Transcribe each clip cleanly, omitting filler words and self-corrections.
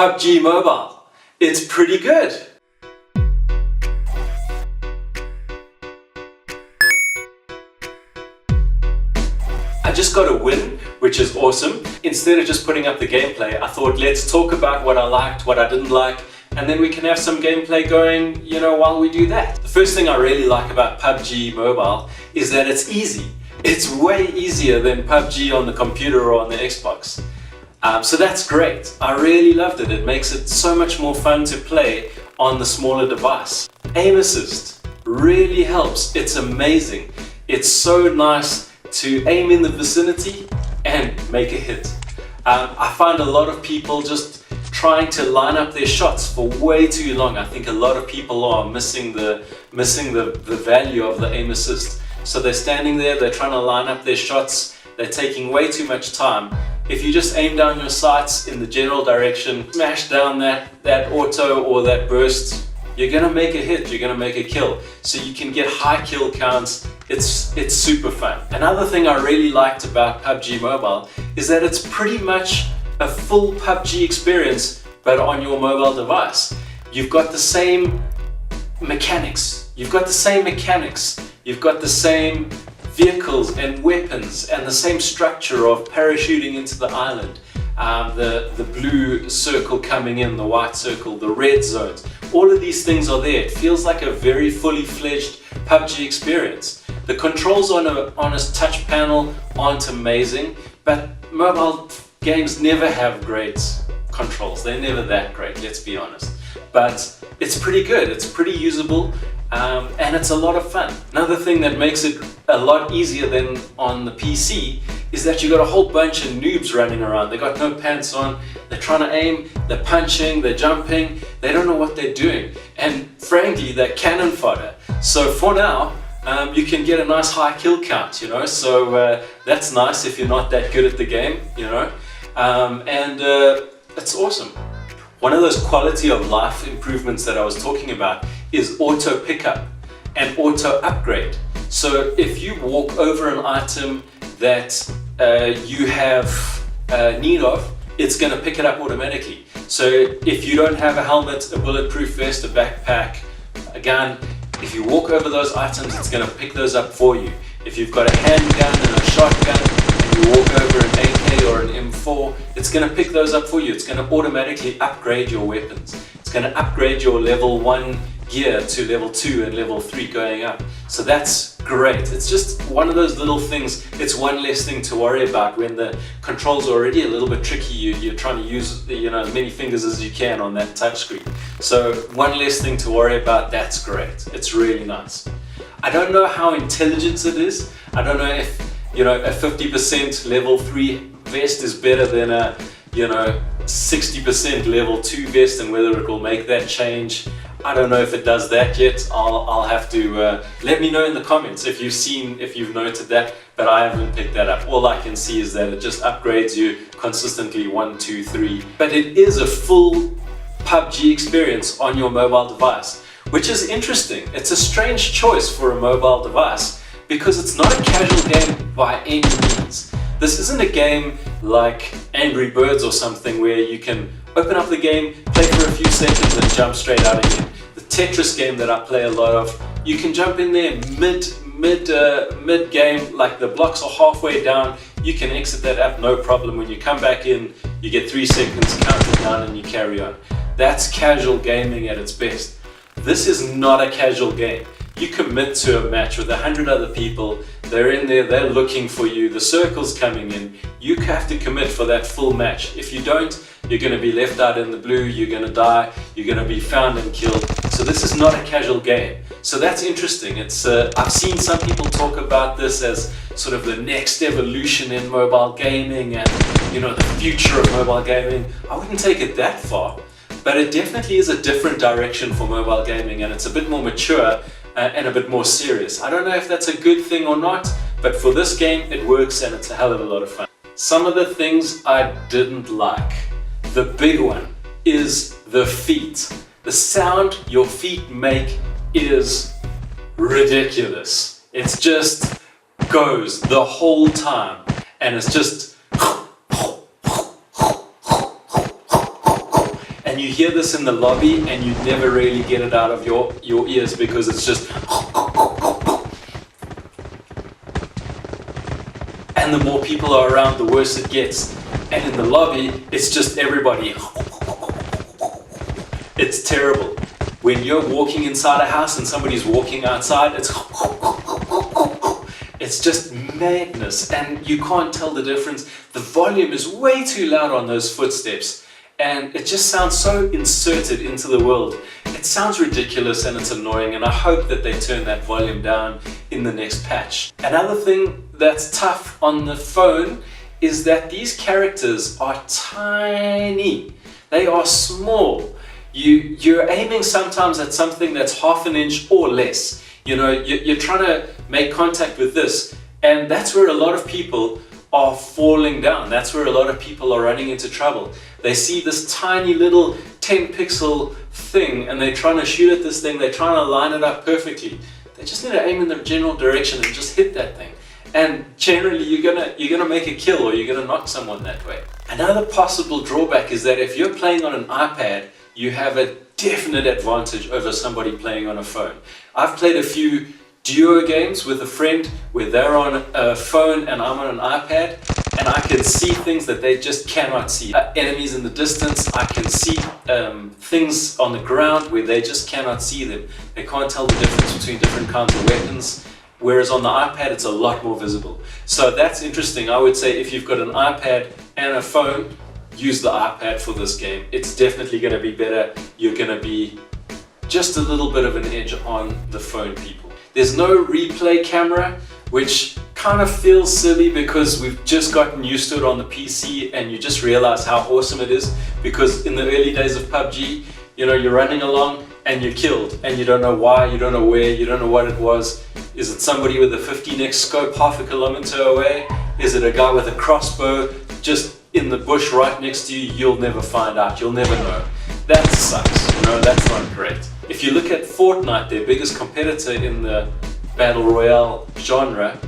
PUBG Mobile. It's pretty good. I just got a win, which is awesome. Instead of just putting up the gameplay, I thought let's talk about what I liked, what I didn't like, and then we can have some gameplay going, while we do that. The first thing I really like about PUBG Mobile is that it's easy. It's way easier than PUBG on the computer or on the Xbox. So that's great. I really loved it. It makes it so much more fun to play on the smaller device. Aim assist really helps. It's amazing. It's so nice to aim in the vicinity and make a hit. I find a lot of people just trying to line up their shots for way too long. I think a lot of people are missing the value of the aim assist. So they're standing there, they're trying to line up their shots, they're taking way too much time. If you just aim down your sights in the general direction, smash down that auto or that burst, you're gonna make a hit, you're gonna make a kill. So you can get high kill counts. It's super fun. Another thing I really liked about PUBG Mobile is that it's pretty much a full PUBG experience, but on your mobile device. You've got the same mechanics. You've got the same vehicles and weapons and the same structure of parachuting into the island. The blue circle coming in, the white circle, the red zones. All of these things are there. It feels like a very fully fledged PUBG experience. The controls on a touch panel aren't amazing, but mobile games never have great controls. They're never that great, let's be honest. But it's pretty good, it's pretty usable, and it's a lot of fun. Another thing that makes it a lot easier than on the PC is that you've got a whole bunch of noobs running around. They got no pants on, they're trying to aim, they're punching, they're jumping, they don't know what they're doing. And frankly, they're cannon fodder. So for now, you can get a nice high kill count, so that's nice if you're not that good at the game, and it's awesome. One of those quality of life improvements that I was talking about is auto pickup and auto upgrade. So if you walk over an item that you have need of, it's going to pick it up automatically. So if you don't have a helmet, a bulletproof vest, a backpack, a gun, if you walk over those items, it's going to pick those up for you. If you've got a handgun and a shotgun and you walk over an AK or an M4, it's going to pick those up for you. It's going to automatically upgrade your weapons. It's going to upgrade your level 1 gear to level 2 and level 3 going up. So that's great. It's just one of those little things. It's one less thing to worry about when the controls are already a little bit tricky. You're trying to use as many fingers as you can on that touchscreen. So one less thing to worry about. That's great. It's really nice. I don't know how intelligent it is. I don't know if a 50% level 3 vest is better than a 60% level 2 vest, and whether it will make that change. I don't know if it does that yet. I'll have to let me know in the comments if you've noted that, but I haven't picked that up. All I can see is that it just upgrades you consistently 1, 2, 3. But it is a full PUBG experience on your mobile device, which is interesting. It's a strange choice for a mobile device because it's not a casual game by any means. This isn't a game like Angry Birds or something where you can open up the game, play for a few seconds and jump straight out again. The Tetris game that I play a lot of, you can jump in there mid game, like the blocks are halfway down, you can exit that app no problem. When you come back in, you get 3 seconds, count it down and you carry on. That's casual gaming at its best. This is not a casual game. You commit to a match with 100 other people, they're in there, they're looking for you, the circle's coming in, you have to commit for that full match. If you don't, you're going to be left out in the blue, you're going to die, you're going to be found and killed. So this is not a casual game. So that's interesting. I've seen some people talk about this as sort of the next evolution in mobile gaming and the future of mobile gaming. I wouldn't take it that far, but it definitely is a different direction for mobile gaming, and it's a bit more mature and a bit more serious. I don't know if that's a good thing or not, but for this game it works and it's a hell of a lot of fun. Some of the things I didn't like. The big one is the feet. The sound your feet make is ridiculous. It just goes the whole time and it's just And you hear this in the lobby and you never really get it out of your ears because it's just... And the more people are around, the worse it gets. And in the lobby, it's just everybody. It's terrible. When you're walking inside a house and somebody's walking outside, it's just madness, and you can't tell the difference. The volume is way too loud on those footsteps, and it just sounds so inserted into the world. It sounds ridiculous and it's annoying, and I hope that they turn that volume down in the next patch. Another thing that's tough on the phone is that these characters are tiny. They are small. You're aiming sometimes at something that's half an inch or less. You know, you're trying to make contact with this, and that's where a lot of people are falling down. That's where a lot of people are running into trouble. They see this tiny little 10 pixel thing and they're trying to shoot at this thing, they're trying to line it up perfectly. They just need to aim in the general direction and just hit that thing. And generally you're gonna make a kill, or you're gonna knock someone that way. Another possible drawback is that if you're playing on an iPad, you have a definite advantage over somebody playing on a phone. I've played a few duo games with a friend where they're on a phone and I'm on an iPad, and I can see things that they just cannot see. Enemies in the distance, I can see things on the ground where they just cannot see them. They can't tell the difference between different kinds of weapons, whereas on the iPad it's a lot more visible. So that's interesting. I would say if you've got an iPad and a phone, use the iPad for this game. It's definitely going to be better. You're going to be just a little bit of an edge on the phone people. There's no replay camera, which kind of feels silly because we've just gotten used to it on the PC, and you just realize how awesome it is, because in the early days of PUBG, you know, you're running along and you're killed and you don't know why, you don't know where, you don't know what it was. Is it somebody with a 50x scope half a kilometer away? Is it a guy with a crossbow just in the bush right next to you? You'll never find out, you'll never know. That sucks, you know, that's not great. If you look at Fortnite, their biggest competitor in the Battle Royale genre,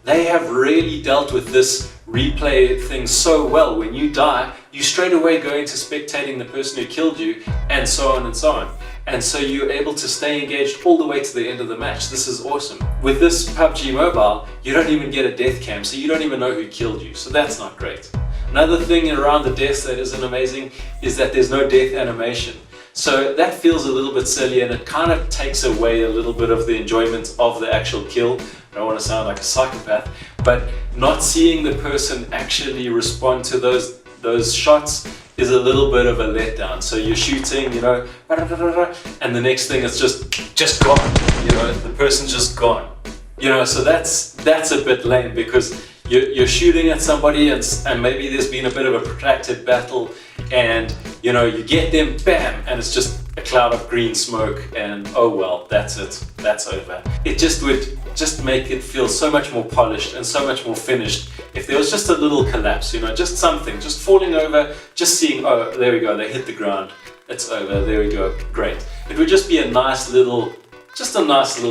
they have really dealt with this replay thing so well. When you die, you straight away go into spectating the person who killed you, and so on and so on. And so you're able to stay engaged all the way to the end of the match. This is awesome. With this PUBG Mobile, you don't even get a death cam, so you don't even know who killed you. So that's not great. Another thing around the deaths that isn't amazing is that there's no death animation. So that feels a little bit silly, and it kind of takes away a little bit of the enjoyment of the actual kill. I don't want to sound like a psychopath, but not seeing the person actually respond to those shots is a little bit of a letdown. So you're shooting, you know, and the next thing is just gone. You know, the person's just gone. You know, so that's a bit lame, because you're shooting at somebody and maybe there's been a bit of a protracted battle, and you know, you get them, bam, and it's just a cloud of green smoke, and oh well, that's it, that's over. It just would make it feel so much more polished and so much more finished if there was just a little collapse, you know, just something, just falling over, just seeing, oh, there we go, they hit the ground, it's over, there we go, great. It would just be a nice little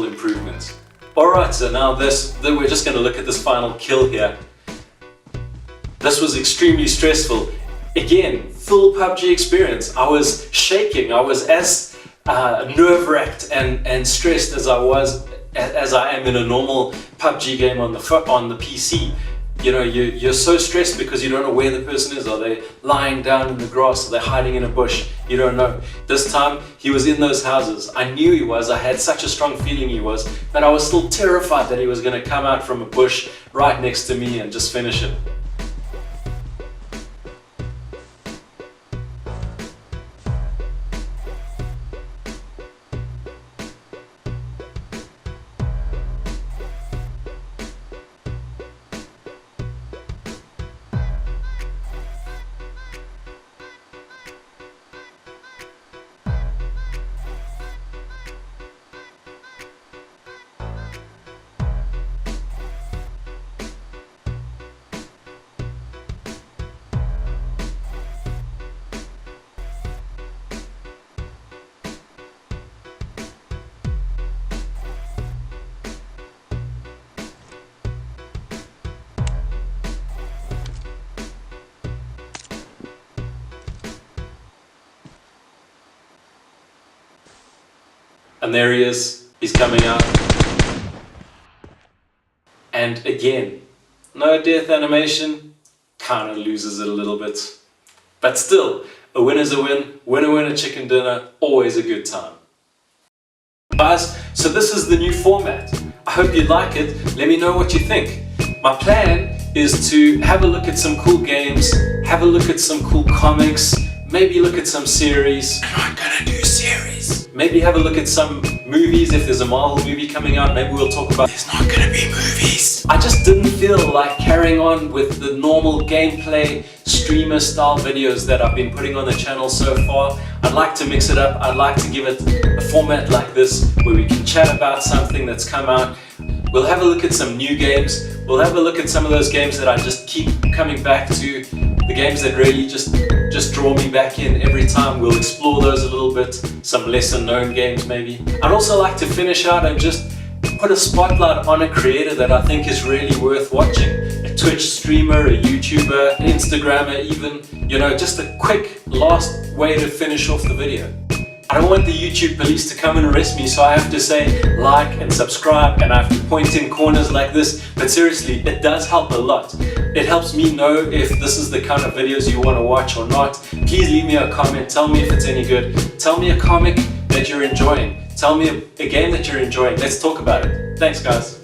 improvement. Alright, so now we're just going to look at this final kill here. This was extremely stressful. Again, full PUBG experience. I was shaking. I was as nerve-wracked and stressed as I am in a normal PUBG game on the PC. You know, you're so stressed because you don't know where the person is. Are they lying down in the grass? Are they hiding in a bush? You don't know. This time, he was in those houses. I knew he was. I had such a strong feeling he was, but I was still terrified that he was going to come out from a bush right next to me and just finish it. And there he is, he's coming out. And again, no death animation, kind of loses it a little bit. But still, a win is a win, winner chicken dinner, always a good time. Guys, so this is the new format. I hope you like it, let me know what you think. My plan is to have a look at some cool games, have a look at some cool comics, maybe look at some series. I'm not gonna do series. Maybe have a look at some movies. If there's a Marvel movie coming out, maybe we'll talk about. There's not gonna be movies. I just didn't feel like carrying on with the normal gameplay streamer style videos that I've been putting on the channel so far. I'd like to mix it up. I'd like to give it a format like this where we can chat about something that's come out. We'll have a look at some new games. We'll have a look at some of those games that I just keep coming back to. The games that really just draw me back in every time. We'll explore those a little bit. Some lesser known games maybe. I'd also like to finish out and just put a spotlight on a creator that I think is really worth watching. A Twitch streamer, a YouTuber, an Instagrammer even. You know, just a quick last way to finish off the video. I don't want the YouTube police to come and arrest me, so I have to say like and subscribe, and I have to point in corners like this, but seriously, it does help a lot. It helps me know if this is the kind of videos you want to watch or not. Please leave me a comment, tell me if it's any good. Tell me a comic that you're enjoying. Tell me a game that you're enjoying. Let's talk about it. Thanks guys.